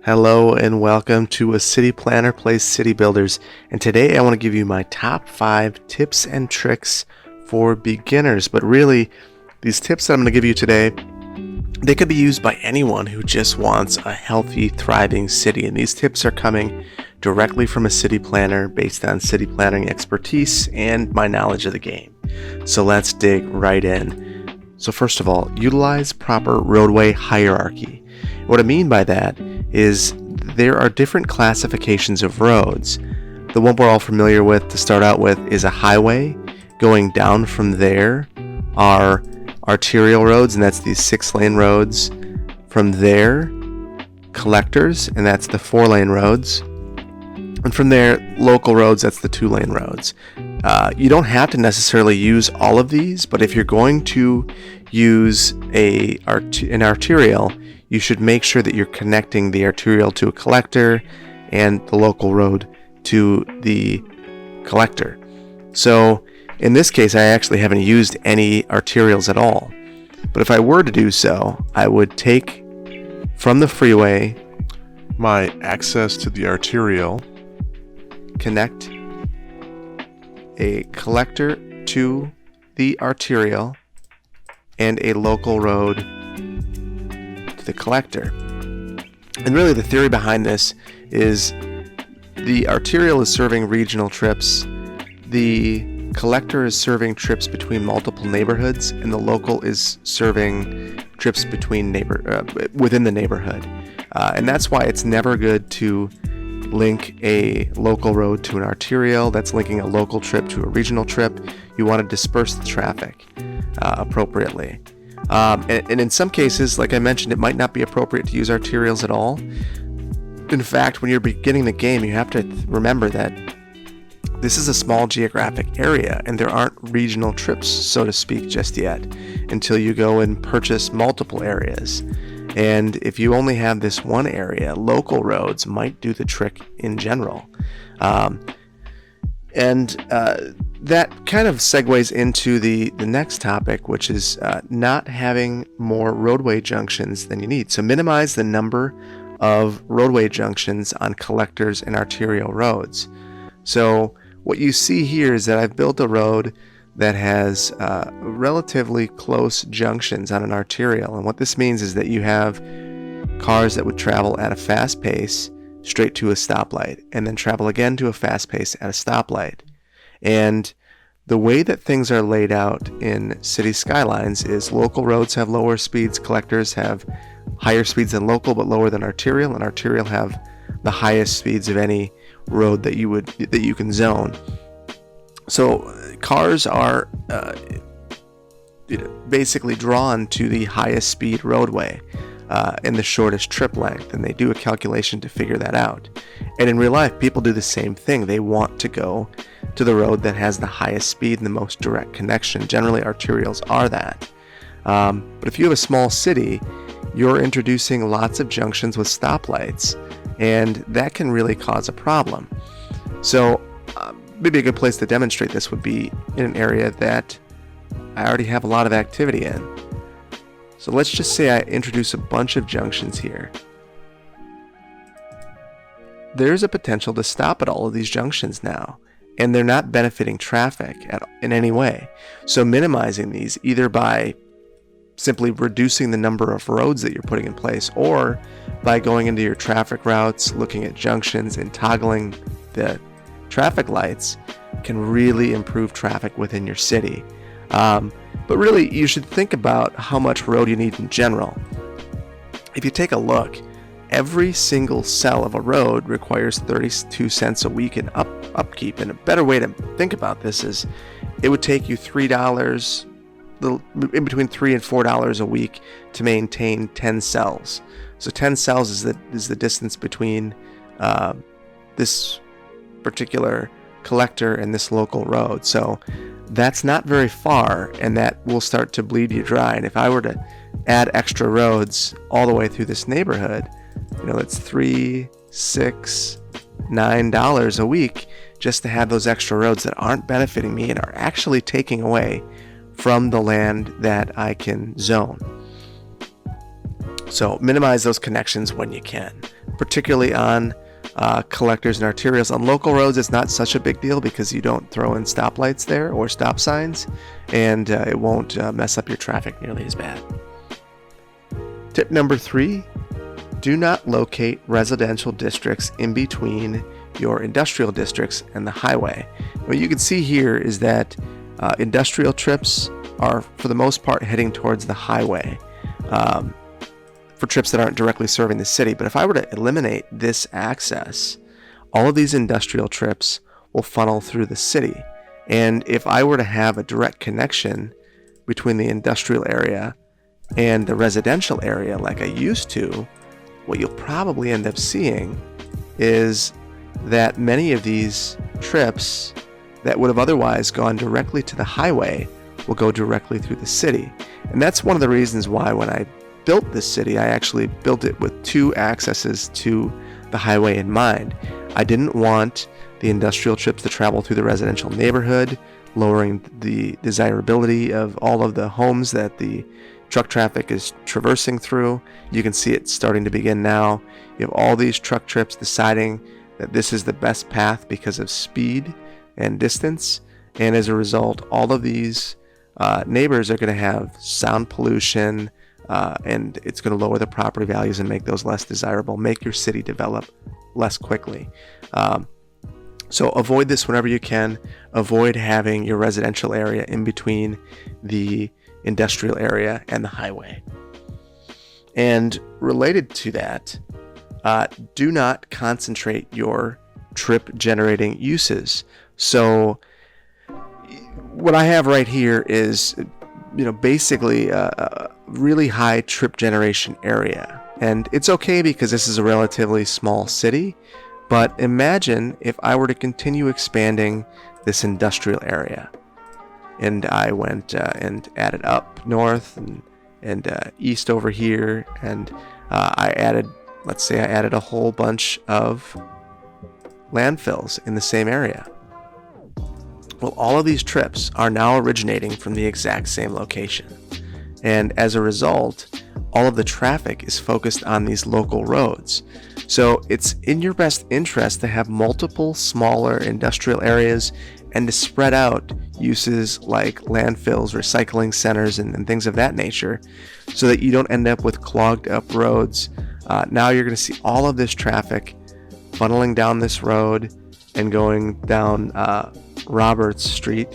Hello and welcome to A City Planner Plays City Builders, and today I want to give you my top 5 tips and tricks for beginners. But really, these tips that I'm going to give you today, they could be used by anyone who just wants a healthy, thriving city, and these tips are coming directly from a city planner based on city planning expertise and my knowledge of the game. So let's dig right in. So first of all, utilize proper roadway hierarchy. What I mean by that is there are different classifications of roads. The one we're all familiar with to start out with is a highway. Going down from there are arterial roads, and that's these 6-lane roads. From there, collectors, and that's the 4-lane roads. And from there, local roads, that's the 2-lane roads. You don't have to necessarily use all of these, but if you're going to use an arterial, you should make sure that you're connecting the arterial to a collector and the local road to the collector. So in this case, I actually haven't used any arterials at all. But if I were to do so, I would take from the freeway my access to the arterial, connect a collector to the arterial and a local road to the collector. And really the theory behind this is the arterial is serving regional trips, the collector is serving trips between multiple neighborhoods, and the local is serving trips between within the neighborhood. And that's why it's never good to link a local road to an arterial. That's linking a local trip to a regional trip. You want to disperse the traffic appropriately. And in some cases, like I mentioned, it might not be appropriate to use arterials at all. In fact, when you're beginning the game, you have to remember that this is a small geographic area, and there aren't regional trips, so to speak, just yet, until you go and purchase multiple areas. And if you only have this one area, local roads might do the trick in general. That kind of segues into the next topic, which is not having more roadway junctions than you need. So minimize the number of roadway junctions on collectors and arterial roads. So what you see here is that I've built a road that has relatively close junctions on an arterial. And what this means is that you have cars that would travel at a fast pace straight to a stoplight, and then travel again to a fast pace at a stoplight. And the way that things are laid out in Cities Skylines is local roads have lower speeds, collectors have higher speeds than local but lower than arterial, and arterial have the highest speeds of any road that you can zone. So cars are basically drawn to the highest speed roadway and the shortest trip length, and they do a calculation to figure that out. And in real life, people do the same thing. They want to go to the road that has the highest speed and the most direct connection. Generally, arterials are that. But if you have a small city, you're introducing lots of junctions with stoplights, and that can really cause a problem. So maybe a good place to demonstrate this would be in an area that I already have a lot of activity in. So let's just say I introduce a bunch of junctions here. There's a potential to stop at all of these junctions now, and they're not benefiting traffic in any way. So minimizing these either by simply reducing the number of roads that you're putting in place, or by going into your traffic routes, looking at junctions, and toggling the traffic lights can really improve traffic within your city. But really, you should think about how much road you need in general. If you take a look, every single cell of a road requires 32 cents a week in upkeep. And a better way to think about this is it would take you $3, in between $3 and $4 a week to maintain 10 cells. So 10 cells is the distance between this particular collector and this local road. So that's not very far, and that will start to bleed you dry. And if I were to add extra roads all the way through this neighborhood, it's $3, $6, $9 a week just to have those extra roads that aren't benefiting me and are actually taking away from the land that I can zone. So minimize those connections when you can. particularly on collectors and arterials. On local roads, it's not such a big deal because you don't throw in stoplights there or stop signs, and it won't mess up your traffic nearly as bad. Tip number 3, do not locate residential districts in between your industrial districts and the highway. What you can see here is that industrial trips are, for the most part, heading towards the highway for trips that aren't directly serving the city. But if I were to eliminate this access, all of these industrial trips will funnel through the city. And if I were to have a direct connection between the industrial area and the residential area like I used to, what you'll probably end up seeing is that many of these trips that would have otherwise gone directly to the highway will go directly through the city. And that's one of the reasons why when I built this city, I actually built it with 2 accesses to the highway in mind. I didn't want the industrial trips to travel through the residential neighborhood, lowering the desirability of all of the homes that the truck traffic is traversing through. You can see it starting to begin now. You have all these truck trips deciding that this is the best path because of speed and distance, and as a result, all of these neighbors are going to have sound pollution, and it's going to lower the property values and make those less desirable, make your city develop less quickly. So avoid this whenever you can. Avoid having your residential area in between the industrial area and the highway. And related to that, do not concentrate your trip generating uses. So what I have right here is, basically a really high trip generation area. And it's okay because this is a relatively small city, but imagine if I were to continue expanding this industrial area. And I went and added up north and east over here, and let's say I added a whole bunch of landfills in the same area. Well, all of these trips are now originating from the exact same location. And as a result, all of the traffic is focused on these local roads. So it's in your best interest to have multiple smaller industrial areas and to spread out uses like landfills, recycling centers, and things of that nature, so that you don't end up with clogged up roads. Now you're going to see all of this traffic funneling down this road and going down Roberts Street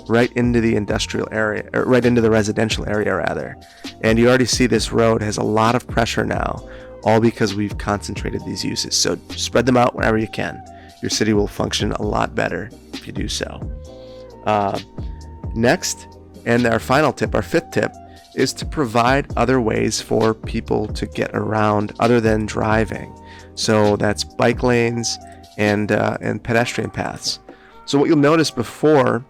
right into the industrial area, or right into the residential area rather. And you already see this road has a lot of pressure now, all because we've concentrated these uses. So spread them out whenever you can. Your city will function a lot better if you do so. Next, and our final tip, our 5th tip, is to provide other ways for people to get around other than driving. So that's bike lanes and pedestrian paths. So what you'll notice before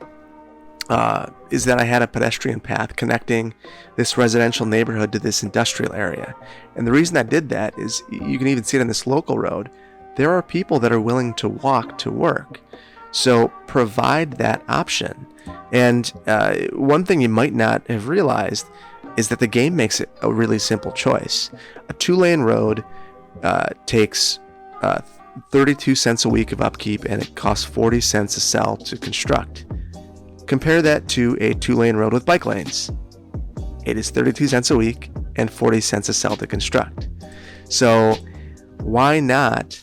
is that I had a pedestrian path connecting this residential neighborhood to this industrial area. And the reason I did that is, you can even see it on this local road, there are people that are willing to walk to work. So provide that option. And one thing you might not have realized is that the game makes it a really simple choice. A 2-lane road takes 32 cents a week of upkeep, and it costs 40 cents a cell to construct. Compare that to a 2-lane road with bike lanes. It is 32 cents a week and 40 cents a cell to construct. So why not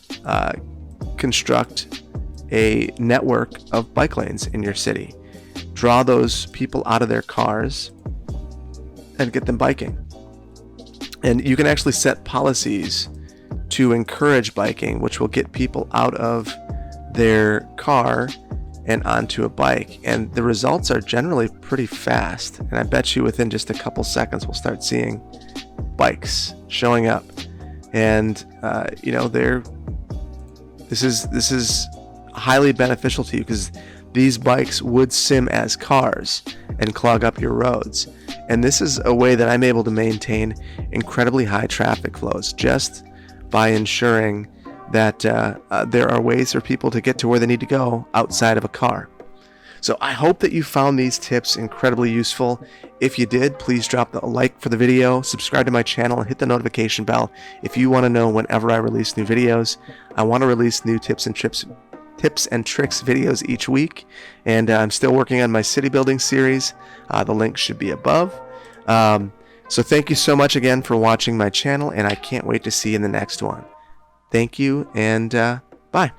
construct a network of bike lanes in your city? Draw those people out of their cars and get them biking. And you can actually set policies to encourage biking, which will get people out of their car and onto a bike. And the results are generally pretty fast. And I bet you within just a couple seconds, we'll start seeing bikes showing up. And, this is highly beneficial to you, because these bikes would sim as cars and clog up your roads. And this is a way that I'm able to maintain incredibly high traffic flows just by ensuring that there are ways for people to get to where they need to go outside of a car. So I hope that you found these tips incredibly useful. If you did, please drop a like for the video, subscribe to my channel, and hit the notification bell if you want to know whenever I release new videos. I want to release new tips and tricks videos each week, and I'm still working on my city building series. The link should be above. So thank you so much again for watching my channel, and I can't wait to see you in the next one. Thank you, and bye.